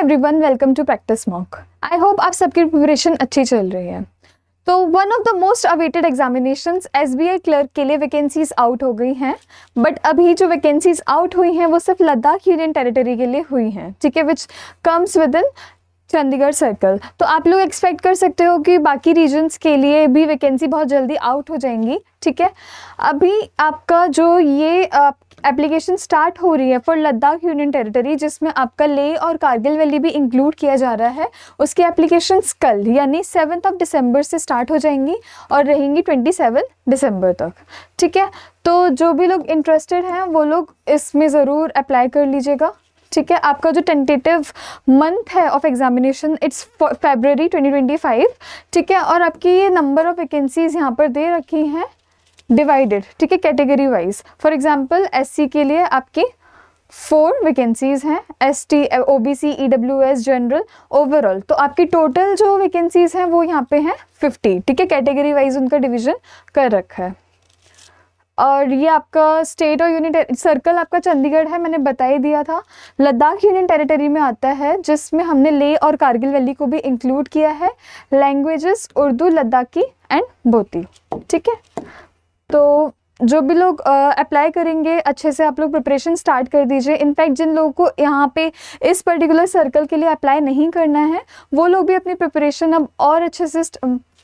Everyone, welcome to practice mock. I hope आप सबकी preparation अच्छी चल रही है। तो one of the most awaited examinations SBI clerk के लिए वैकेंसीज आउट हो गई हैं, बट अभी जो वैकेंसीज आउट हुई हैं वो सिर्फ लद्दाख यूनियन टेरिटरी के लिए हुई हैं, ठीक है, which comes with in Chandigarh circle. तो आप लोग एक्सपेक्ट कर सकते हो कि बाकी रीजन्स के लिए भी वैकेंसी बहुत जल्दी आउट हो जाएंगी, ठीक है। अभी आपका जो ये एप्लीकेशन स्टार्ट हो रही है फॉर लद्दाख यूनियन टेरिटरी, जिसमें आपका लेह और कारगिल वैली भी इंक्लूड किया जा रहा है, उसकी एप्लीकेशंस कल यानी 7 दिसंबर से स्टार्ट हो जाएंगी और रहेंगी 27 दिसंबर तक, ठीक है। तो जो भी लोग इंटरेस्टेड हैं वो लोग इसमें ज़रूर अप्लाई कर लीजिएगा, ठीक है। आपका जो टेंटेटिव मंथ है ऑफ एग्जामिनेशन इट्स फरवरी 2025, ठीक है। और आपकी ये नंबर ऑफ वैकेंसीज यहाँ पर दे रखी हैं डिवाइडेड, ठीक है, category wise. For example SC के लिए आपकी 4 वैकेंसीज हैं, ST, OBC, EWS, general, overall तो आपकी टोटल जो वैकेंसीज हैं वो यहाँ पे हैं 50, ठीक है। कैटेगरी वाइज उनका डिवीजन कर रखा है। और ये आपका स्टेट और यूनियन सर्कल आपका चंडीगढ़ है, मैंने बता ही दिया था। लद्दाख यूनियन टेरिटरी में आता है, जिसमें हमने लेह और कारगिल वैली को भी इंक्लूड किया है। लैंग्वेजेस उर्दू, लद्दाखी एंड बोती, ठीक है। तो जो भी लोग अप्लाई करेंगे अच्छे से आप लोग प्रिपरेशन स्टार्ट कर दीजिए। इनफैक्ट जिन लोगों को यहाँ पे इस पर्टिकुलर सर्कल के लिए अप्लाई नहीं करना है वो लोग भी अपनी प्रिपरेशन अब और अच्छे से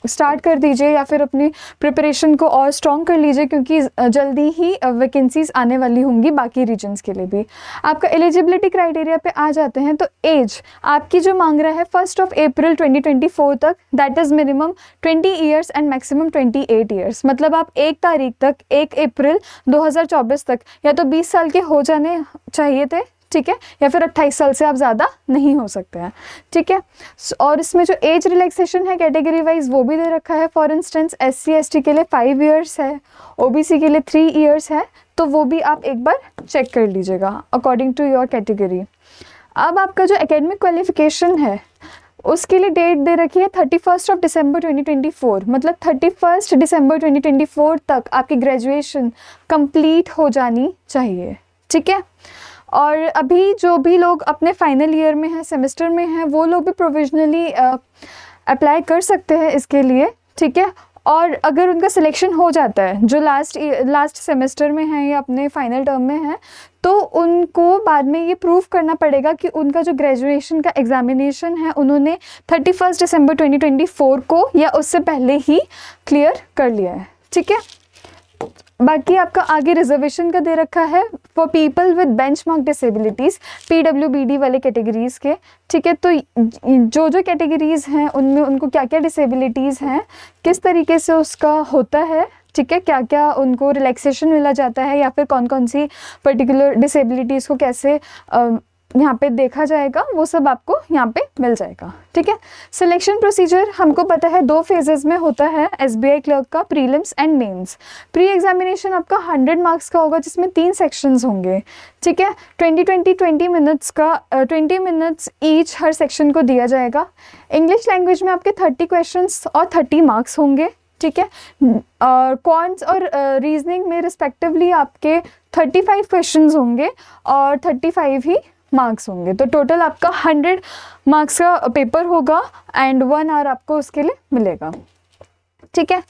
स्टार्ट कर दीजिए या फिर अपनी प्रिपरेशन को और स्ट्रॉन्ग कर लीजिए, क्योंकि जल्दी ही वैकेंसीज आने वाली होंगी बाकी रीजन्स के लिए भी। आपका एलिजिबिलिटी क्राइटेरिया पे आ जाते हैं तो एज आपकी जो मांग रहा है 1 अप्रैल 2024 तक, that is minimum 20 years and maximum 28 years. मतलब आप 1 तारीख तक 1 अप्रैल 2024 तक या तो 20 साल के हो जाने चाहिए थे, ठीक है, या फिर 28 साल से आप ज़्यादा नहीं हो सकते हैं, ठीक है। और इसमें जो एज रिलैक्सेशन है कैटेगरी वाइज वो भी दे रखा है। फॉर इंस्टेंस SC ST के लिए 5 ईयर्स है, OBC के लिए 3 ईयर्स है, तो वो भी आप एक बार चेक कर लीजिएगा अकॉर्डिंग टू योर कैटेगरी। अब आपका जो एकेडमिक क्वालिफिकेशन है उसके लिए डेट दे रखी है 31 दिसंबर 2024, मतलब 31 दिसंबर 2024 तक आपकी ग्रेजुएशन कंप्लीट हो जानी चाहिए, ठीक है। और अभी जो भी लोग अपने फाइनल ईयर में हैं, सेमेस्टर में हैं, वो लोग भी प्रोविजनली अप्लाई कर सकते हैं इसके लिए, ठीक है। और अगर उनका सिलेक्शन हो जाता है जो लास्ट सेमेस्टर में है या अपने फाइनल टर्म में है, तो उनको बाद में ये प्रूव करना पड़ेगा कि उनका जो ग्रेजुएशन का एग्जामिनेशन है उन्होंने 31 दिसंबर 2024 को या उससे पहले ही क्लियर कर लिया है, ठीक है। बाकी आपका आगे रिजर्वेशन का दे रखा है for people with benchmark disabilities, PWBD वाले कैटेगरीज़ के, ठीक है। तो जो कैटेगरीज़ हैं उनमें उनको क्या क्या डिसेबिलिटीज़ हैं, किस तरीके से उसका होता है, ठीक है, क्या क्या उनको रिलैक्सेशन मिला जाता है या फिर कौन कौन सी पर्टिकुलर डिसेबिलिटीज़ को कैसे यहाँ पे देखा जाएगा, वो सब आपको यहाँ पे मिल जाएगा, ठीक है। सिलेक्शन प्रोसीजर हमको पता है 2 फेजेस में होता है SBI क्लर्क का, prelims and mains. Pre examination आपका 100 मार्क्स का होगा, जिसमें 3 सेक्शंस होंगे, ठीक है। 20 मिनट्स का 20 मिनट्स ईच हर सेक्शन को दिया जाएगा। इंग्लिश लैंग्वेज में आपके 30 क्वेश्चंस और 30 मार्क्स होंगे, ठीक है। और क्वांट्स और रीजनिंग में रिस्पेक्टिवली आपके 35 क्वेश्चंस होंगे और 35 ही मार्क्स होंगे। तो टोटल आपका 100 मार्क्स का पेपर होगा एंड 1 आवर आपको उसके लिए मिलेगा, ठीक है।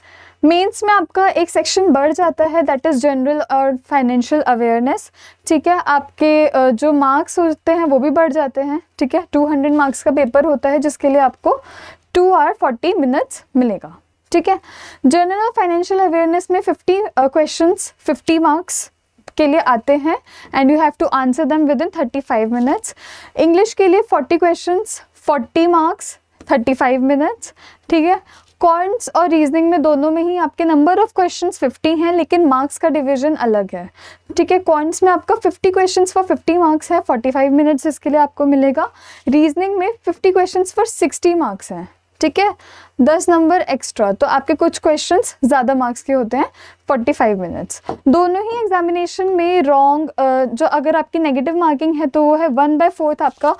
मेंस में आपका एक सेक्शन बढ़ जाता है, दैट इज़ जनरल और फाइनेंशियल अवेयरनेस, ठीक है। आपके जो मार्क्स होते हैं वो भी बढ़ जाते हैं, ठीक है। 200 मार्क्स का पेपर होता है जिसके लिए आपको 2 आवर 40 मिनट्स मिलेगा, ठीक है। जनरल और फाइनेंशियल अवेयरनेस में 50 क्वेश्चंस 50 मार्क्स के लिए आते हैं and you have to answer them within 35 minutes. English के लिए 40 क्वेश्चंस 40 मार्क्स 35 मिनट्स, ठीक है। क्वांट्स और रीजनिंग में दोनों में ही आपके नंबर ऑफ क्वेश्चंस 50 हैं, लेकिन मार्क्स का डिवीजन अलग है, ठीक है। क्वांट्स में आपका 50 क्वेश्चंस फॉर 50 मार्क्स है, 45 मिनट्स इसके लिए आपको मिलेगा। रीजनिंग में 50 क्वेश्चंस फॉर 60 मार्क्स हैं, ठीक है, 10 नंबर एक्स्ट्रा, तो आपके कुछ क्वेश्चंस ज़्यादा मार्क्स के होते हैं, 45 मिनट्स। दोनों ही एग्जामिनेशन में रॉन्ग जो अगर आपकी नेगेटिव मार्किंग है तो वो है 1/4 आपका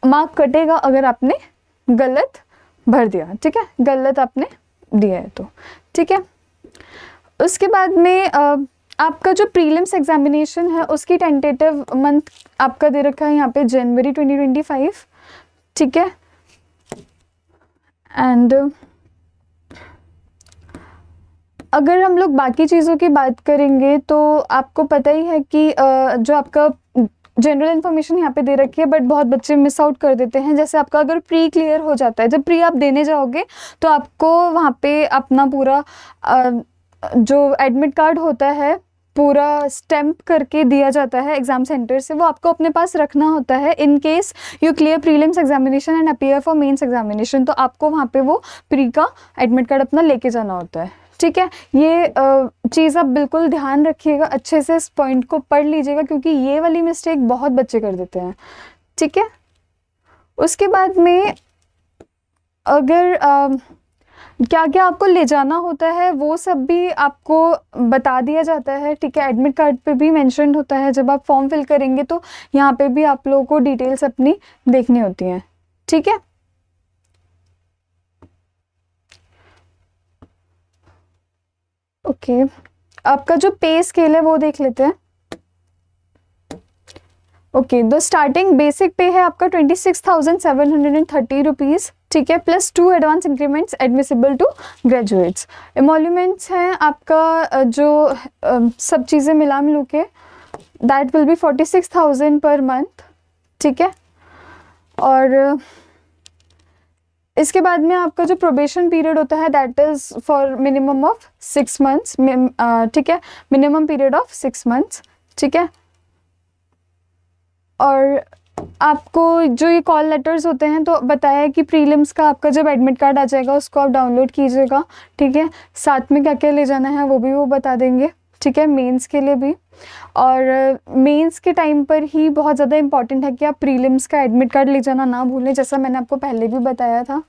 मार्क कटेगा अगर आपने गलत भर दिया, ठीक है, गलत आपने दिया है तो, ठीक है। उसके बाद में आपका जो प्रीलिम्स एग्जामिनेशन है उसकी टेंटेटिव मंथ आपका दे रखा है यहाँ पे जनवरी 2025, ठीक है। एंड अगर हम लोग बाकी चीज़ों की बात करेंगे तो आपको पता ही है कि जो आपका जनरल इन्फॉर्मेशन यहाँ पे दे रखी है, बट बहुत बच्चे मिस आउट कर देते हैं। जैसे आपका अगर प्री क्लियर हो जाता है, जब प्री आप देने जाओगे तो आपको वहाँ पे अपना पूरा जो एडमिट कार्ड होता है पूरा स्टैम्प करके दिया जाता है एग्ज़ाम सेंटर से, वो आपको अपने पास रखना होता है in case you clear prelims examination and appear for mains examination. तो आपको वहाँ पे वो प्री का एडमिट कार्ड अपना लेके जाना होता है, ठीक है। ये चीज़ आप बिल्कुल ध्यान रखिएगा, अच्छे से इस पॉइंट को पढ़ लीजिएगा, क्योंकि ये वाली मिस्टेक बहुत बच्चे कर देते हैं, ठीक है। उसके बाद में अगर क्या क्या आपको ले जाना होता है वो सब भी आपको बता दिया जाता है, ठीक है। एडमिट कार्ड पे भी मेंशन होता है, जब आप फॉर्म फिल करेंगे तो यहाँ पे भी आप लोगों को डिटेल्स अपनी देखनी होती हैं, ठीक है। ओके, आपका जो पे स्केल है वो देख लेते हैं। ओके, द स्टार्टिंग बेसिक पे है आपका 26,730 रुपीज़, ठीक है, plus 2 advance increments admissible to graduates. Emoluments हैं आपका जो सब चीज़ें मिला मिलू के that will be 46,000 per month, ठीक है। और इसके बाद में आपका जो प्रोबेशन पीरियड होता है that is for minimum of 6 months, ठीक है, मिनिमम पीरियड ऑफ 6 मंथ्स, ठीक है। और आपको जो ये कॉल लेटर्स होते हैं तो बताया है कि प्रीलिम्स का आपका जब एडमिट कार्ड आ जाएगा उसको आप डाउनलोड कीजिएगा, ठीक है। साथ में क्या क्या ले जाना है वो भी वो बता देंगे, ठीक है, मेंस के लिए भी। और मेंस के टाइम पर ही बहुत ज़्यादा इंपॉर्टेंट है कि आप प्रीलिम्स का एडमिट कार्ड ले जाना ना भूलें, जैसा मैंने आपको पहले भी बताया था,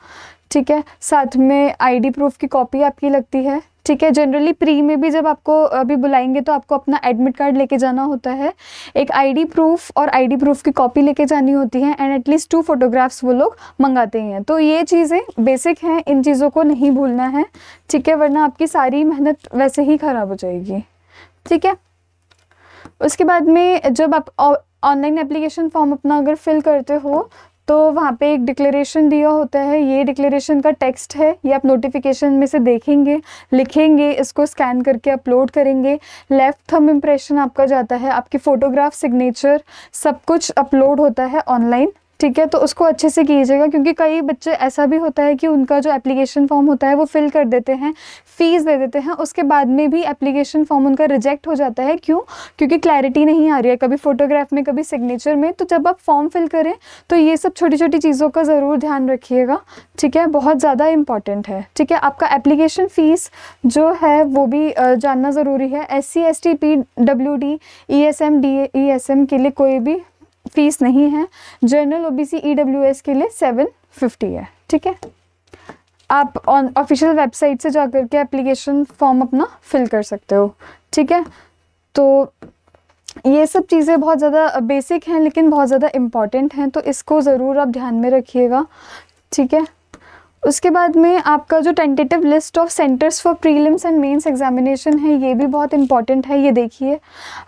ठीक है। साथ में आईडी प्रूफ की कॉपी आपकी लगती है, ठीक है। जनरली प्री में भी जब आपको अभी बुलाएंगे तो आपको अपना एडमिट कार्ड लेके जाना होता है, एक आईडी प्रूफ और आईडी प्रूफ की कॉपी लेके जानी होती है, एंड एटलीस्ट 2 फोटोग्राफ्स वो लोग मंगाते ही हैं। तो ये चीज़ें बेसिक हैं, इन चीज़ों को नहीं भूलना है, ठीक है, वरना आपकी सारी मेहनत वैसे ही ख़राब हो जाएगी, ठीक है। उसके बाद में जब आप ऑनलाइन एप्लीकेशन फॉर्म अपना अगर फिल करते हो तो वहाँ पे एक डिक्लेरेशन दिया होता है, ये डिक्लेरेशन का टेक्स्ट है, ये आप नोटिफिकेशन में से देखेंगे, लिखेंगे, इसको स्कैन करके अपलोड करेंगे। लेफ़्ट थंब इम्प्रेशन आपका जाता है, आपकी फ़ोटोग्राफ, सिग्नेचर सब कुछ अपलोड होता है ऑनलाइन, ठीक है। तो उसको अच्छे से कीजिएगा, क्योंकि कई बच्चे ऐसा भी होता है कि उनका जो एप्लीकेशन फॉर्म होता है वो फिल कर देते हैं, फ़ीस दे देते हैं, उसके बाद में भी एप्लीकेशन फॉर्म उनका रिजेक्ट हो जाता है। क्यों? क्योंकि क्लैरिटी नहीं आ रही है, कभी फ़ोटोग्राफ में कभी सिग्नेचर में। तो जब आप फॉर्म फिल करें तो ये सब छोटी छोटी चीज़ों का ज़रूर ध्यान रखिएगा, ठीक है, बहुत ज़्यादा इंपॉर्टेंट है, ठीक है। आपका एप्लीकेशन फ़ीस जो है वो भी जानना ज़रूरी है। SC ST PWD ESM DESM के लिए कोई भी फीस नहीं है, जनरल OBC EWS के लिए 750 है, ठीक है। आप ऑफिशियल वेबसाइट से जा कर के एप्लीकेशन फॉर्म अपना फिल कर सकते हो, ठीक है। तो ये सब चीज़ें बहुत ज़्यादा बेसिक हैं लेकिन बहुत ज़्यादा इम्पॉर्टेंट हैं, तो इसको ज़रूर आप ध्यान में रखिएगा, ठीक है। उसके बाद में आपका जो tentative list of centres for prelims and mains examination है ये भी बहुत इंपॉर्टेंट है। ये देखिए,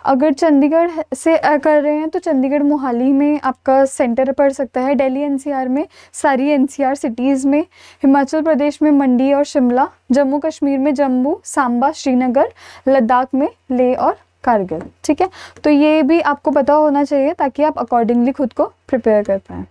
अगर चंडीगढ़ से कर रहे हैं तो चंडीगढ़ मोहाली में आपका सेंटर पड़ सकता है, दिल्ली NCR में सारी NCR सिटीज़ में, हिमाचल प्रदेश में मंडी और शिमला, जम्मू कश्मीर में जम्मू, सांबा, श्रीनगर, लद्दाख में लेह और कारगिल, ठीक है। तो ये भी आपको पता होना चाहिए ताकि आप अकॉर्डिंगली खुद को प्रिपेयर कर पाएँ,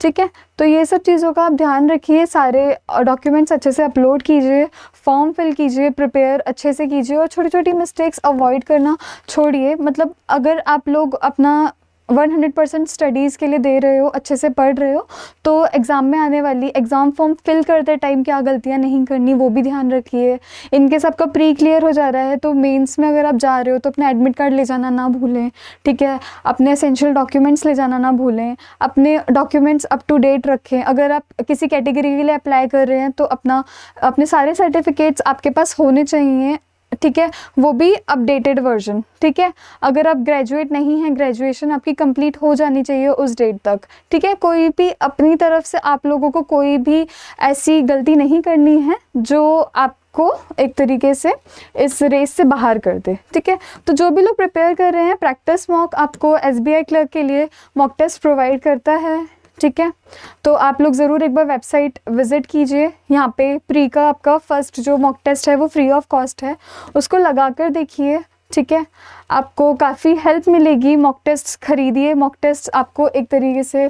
ठीक है। तो ये सब चीज़ों का आप ध्यान रखिए, सारे डॉक्यूमेंट्स अच्छे से अपलोड कीजिए, फॉर्म फिल कीजिए, प्रिपेयर अच्छे से कीजिए, और छोटी छोटी मिस्टेक्स अवॉइड करना छोड़िए। मतलब अगर आप लोग अपना 100% स्टडीज़ के लिए दे रहे हो, अच्छे से पढ़ रहे हो, तो एग्ज़ाम में आने वाली एग्ज़ाम फॉर्म फिल करते टाइम क्या गलतियाँ नहीं करनी वो भी ध्यान रखिए। इनकेस आपका प्री क्लियर हो जा रहा है तो मेंस में अगर आप जा रहे हो तो अपना एडमिट कार्ड ले जाना ना भूलें, ठीक है। अपने एसेंशियल डॉक्यूमेंट्स ले जाना ना भूलें, अपने डॉक्यूमेंट्स अप टू डेट रखें। अगर आप किसी कैटेगरी के लिए अप्लाई कर रहे हैं तो अपने सारे सर्टिफिकेट्स आपके पास होने चाहिए, ठीक है, वो भी अपडेटेड वर्जन, ठीक है। अगर आप ग्रेजुएट नहीं हैं, ग्रेजुएशन आपकी कंप्लीट हो जानी चाहिए उस डेट तक, ठीक है। कोई भी अपनी तरफ से आप लोगों को कोई भी ऐसी गलती नहीं करनी है जो आपको एक तरीके से इस रेस से बाहर कर दे, ठीक है। तो जो भी लोग प्रिपेयर कर रहे हैं, प्रैक्टिस मॉक आपको SBI क्लर्क के लिए मॉक टेस्ट प्रोवाइड करता है, ठीक है। तो आप लोग ज़रूर एक बार वेबसाइट विज़िट कीजिए, यहाँ पे प्री का आपका फर्स्ट जो मॉक टेस्ट है वो फ्री ऑफ कॉस्ट है, उसको लगा कर देखिए, ठीक है। आपको काफ़ी हेल्प मिलेगी, मॉक टेस्ट खरीदिए, मॉक टेस्ट आपको एक तरीके से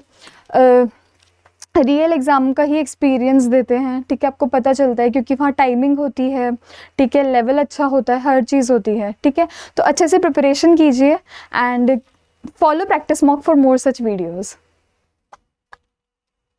रियल एग्ज़ाम का ही एक्सपीरियंस देते हैं, ठीक है। आपको पता चलता है क्योंकि वहाँ टाइमिंग होती है, ठीक है, लेवल अच्छा होता है, हर चीज़ होती है, ठीक है। तो अच्छे से प्रिपरेशन कीजिए and follow practice mock for more such videos.